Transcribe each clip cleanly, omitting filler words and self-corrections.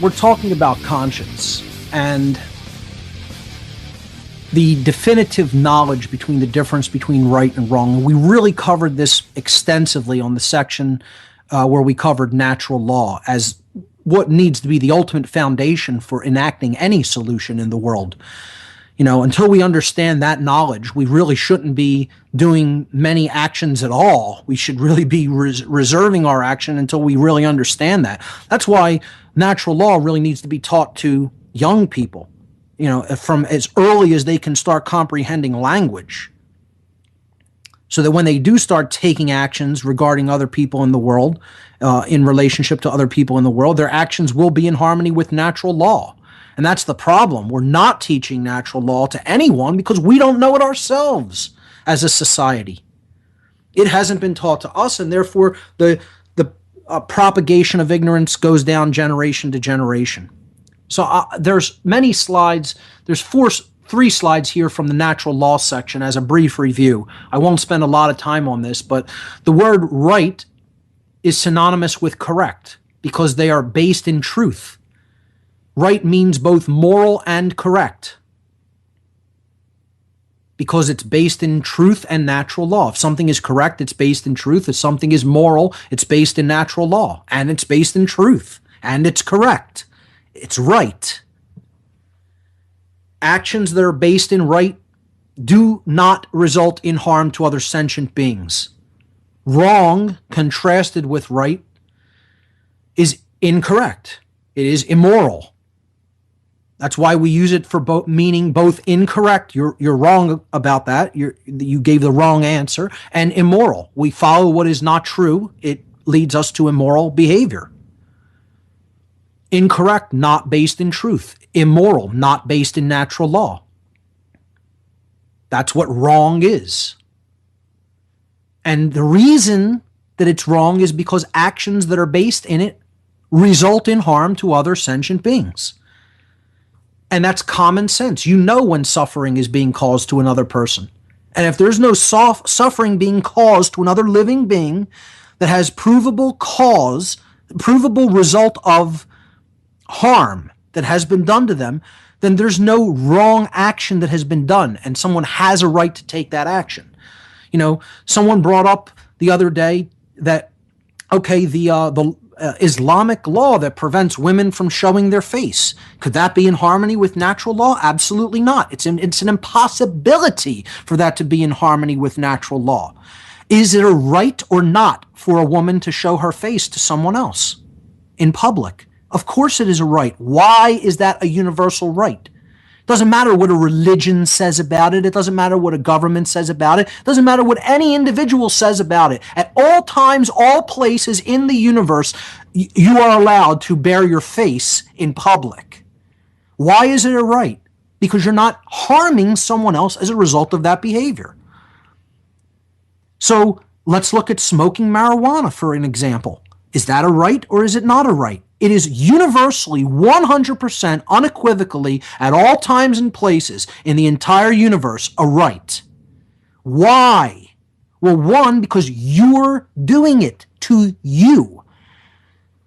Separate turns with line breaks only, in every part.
we're talking about conscience and the definitive knowledge between the difference between right and wrong. And we really covered this extensively on the section where we covered natural law as what needs to be the ultimate foundation for enacting any solution in the world. You know, until we understand that knowledge, we really shouldn't be doing many actions at all. We should really be reserving our action until we really understand that. That's why natural law really needs to be taught to young people, you know, from as early as they can start comprehending language, so that when they do start taking actions regarding other people in the world, in relationship to other people in the world, their actions will be in harmony with natural law. And that's the problem. We're not teaching natural law to anyone because we don't know it ourselves as a society. It hasn't been taught to us, and therefore the propagation of ignorance goes down generation to generation. So there's many slides. There's three slides here from the natural law section as a brief review. I won't spend a lot of time on this, but the word right is synonymous with correct because they are based in truth. Right means both moral and correct because it's based in truth and natural law. If something is correct, it's based in truth. If something is moral, it's based in natural law, and it's based in truth, and it's correct. It's right. Actions that are based in right do not result in harm to other sentient beings. Wrong, contrasted with right, is incorrect. It is immoral. That's why we use it for meaning both incorrect, you're wrong about that, you gave the wrong answer, and immoral. We follow what is not true. It leads us to immoral behavior. Incorrect, not based in truth. Immoral, not based in natural law. That's what wrong is. And the reason that it's wrong is because actions that are based in it result in harm to other sentient beings. And that's common sense. You know when suffering is being caused to another person. And if there's no suffering being caused to another living being that has provable result of harm that has been done to them, then there's no wrong action that has been done, and someone has a right to take that action. You know, someone brought up the other day that, okay, the Islamic law that prevents women from showing their face, could that be in harmony with natural law? Absolutely not. It's an impossibility for that to be in harmony with natural law. Is it a right or not for a woman to show her face to someone else in public? Of course it is a right. Why is that a universal right? It doesn't matter what a religion says about it. It doesn't matter what a government says about it. It doesn't matter what any individual says about it. At all times, all places in the universe, you are allowed to bare your face in public. Why is it a right? Because you're not harming someone else as a result of that behavior. So let's look at smoking marijuana for an example. Is that a right or is it not a right? It is universally, 100%, unequivocally, at all times and places in the entire universe, a right. Why? Well, one, because you're doing it to you.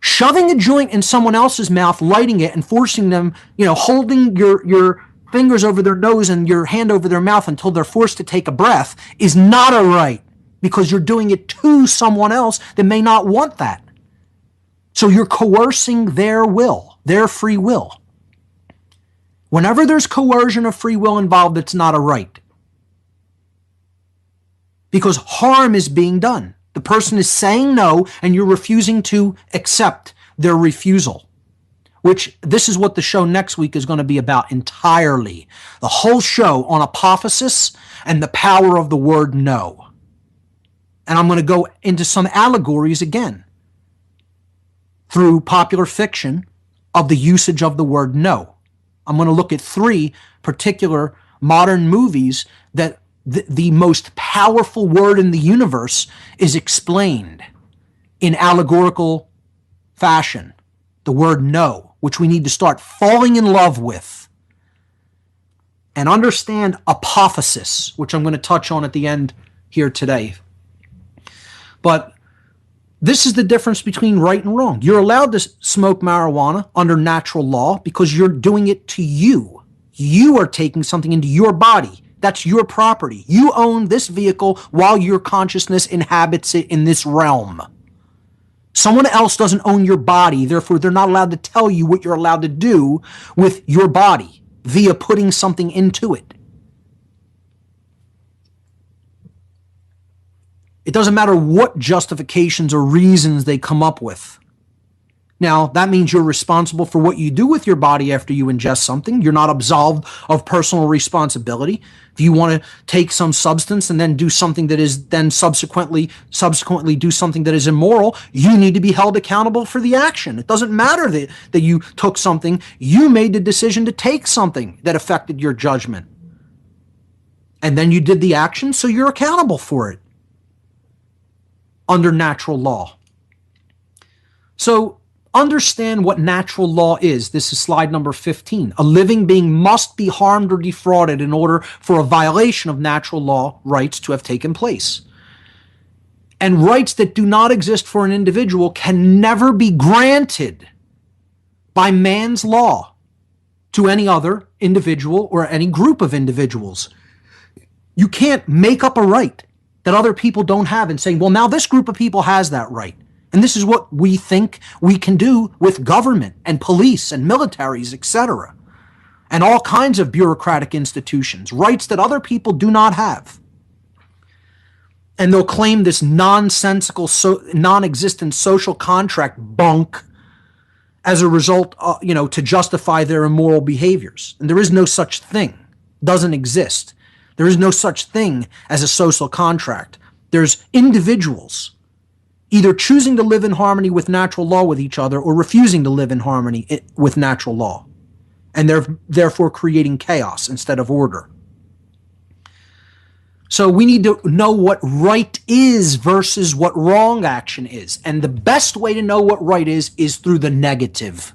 Shoving a joint in someone else's mouth, lighting it, and forcing them, holding your fingers over their nose and your hand over their mouth until they're forced to take a breath is not a right, because you're doing it to someone else that may not want that. So you're coercing their will, their free will. Whenever there's coercion of free will involved, it's not a right. Because harm is being done. The person is saying no, and you're refusing to accept their refusal. Which, this is what the show next week is going to be about entirely. The whole show on apophasis and the power of the word no. And I'm going to go into some allegories again, through popular fiction, of the usage of the word no. I'm going to look at 3 particular modern movies that the most powerful word in the universe is explained in allegorical fashion. The word no, which we need to start falling in love with. And understand apophasis, which I'm going to touch on at the end here today. But This is the difference between right and wrong. You're allowed to smoke marijuana under natural law because you're doing it to you. You are taking something into your body. That's your property. You own this vehicle while your consciousness inhabits it in this realm. Someone else doesn't own your body, therefore they're not allowed to tell you what you're allowed to do with your body via putting something into it. It doesn't matter what justifications or reasons they come up with. Now, that means you're responsible for what you do with your body after you ingest something. You're not absolved of personal responsibility. If you want to take some substance and then do something that is then subsequently do something that is immoral, you need to be held accountable for the action. It doesn't matter that you took something. You made the decision to take something that affected your judgment. And then you did the action, so you're accountable for it under natural law. So understand what natural law is. This is slide number 15. A living being must be harmed or defrauded in order for a violation of natural law rights to have taken place. And rights that do not exist for an individual can never be granted by man's law to any other individual or any group of individuals. You can't make up a right that other people don't have and say, well, now this group of people has that right. And this is what we think we can do with government and police and militaries, etc. And all kinds of bureaucratic institutions, rights that other people do not have. And they'll claim this nonsensical, non-existent social contract bunk as a result, to justify their immoral behaviors. And there is no such thing. Doesn't exist. There is no such thing as a social contract. There's individuals either choosing to live in harmony with natural law with each other or refusing to live in harmony with natural law. And they're therefore creating chaos instead of order. So we need to know what right is versus what wrong action is. And the best way to know what right is through the negative.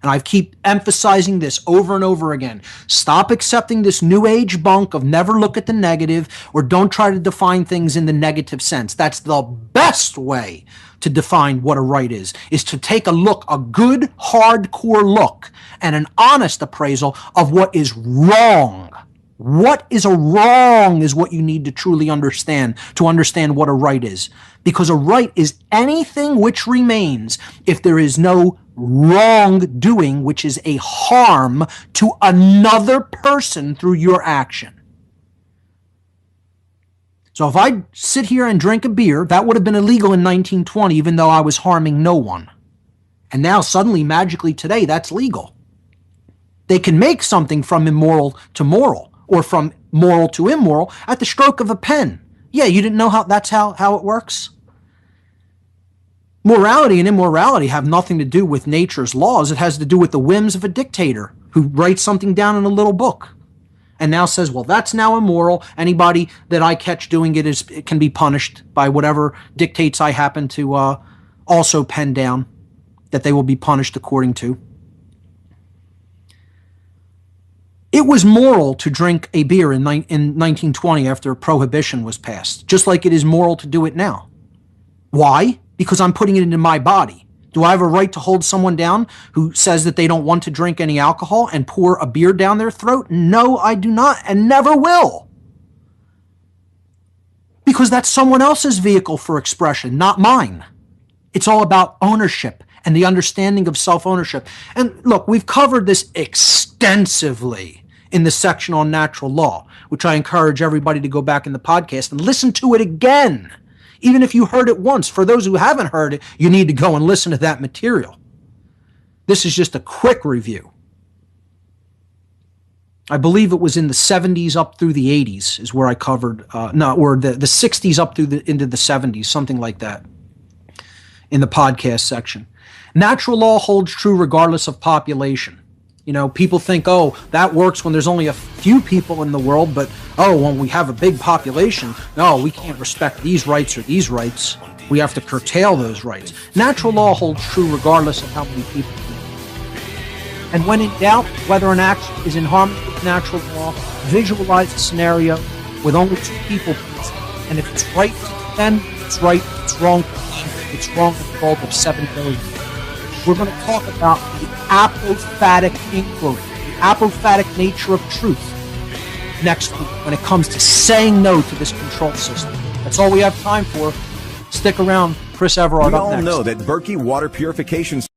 And I keep emphasizing this over and over again. Stop accepting this new age bunk of never look at the negative or don't try to define things in the negative sense. That's the best way to define what a right is to take a look, a good hardcore look and an honest appraisal of what is wrong. What is a wrong is what you need to truly understand to understand what a right is. Because a right is anything which remains if there is no wrongdoing, which is a harm to another person through your action. So if I sit here and drink a beer, that would have been illegal in 1920, even though I was harming no one. And now suddenly, magically today, that's legal. They can make something from immoral to moral, or from moral to immoral at the stroke of a pen. Yeah, you didn't know that's how it works? Morality and immorality have nothing to do with nature's laws. It has to do with the whims of a dictator who writes something down in a little book and now says, well, that's now immoral. Anybody that I catch doing it can be punished by whatever dictates I happen to also pen down that they will be punished according to. It was moral to drink a beer in 1920 after prohibition was passed, just like it is moral to do it now. Why? Because I'm putting it into my body. Do I have a right to hold someone down who says that they don't want to drink any alcohol and pour a beer down their throat? No, I do not, and never will. Because that's someone else's vehicle for expression, not mine. It's all about ownership and the understanding of self-ownership. And look, we've covered this extensively in the section on natural law, which I encourage everybody to go back in the podcast and listen to it again. Even if you heard it once, for those who haven't heard it, you need to go and listen to that material. This is just a quick review. I believe it was in the 70s up through the 80s is where I covered, or the 60s up through into the 70s, something like that, in the podcast section. Natural law holds true regardless of population. You know, people think, oh, that works when there's only a few people in the world, but, oh, when we have a big population, no, we can't respect these rights or these rights. We have to curtail those rights. Natural law holds true regardless of how many people. And when in doubt whether an action is in harmony with natural law, visualize a scenario with only two people present. And if it's right to defend, it's right, it's wrong to defend. it's wrong in the world of 7 billion. We're going to talk about the apophatic inquiry, the apophatic nature of truth next week when it comes to saying no to this control system. That's all we have time for. Stick around. Chris Everard
We
up
all
next.
know that Berkey water purification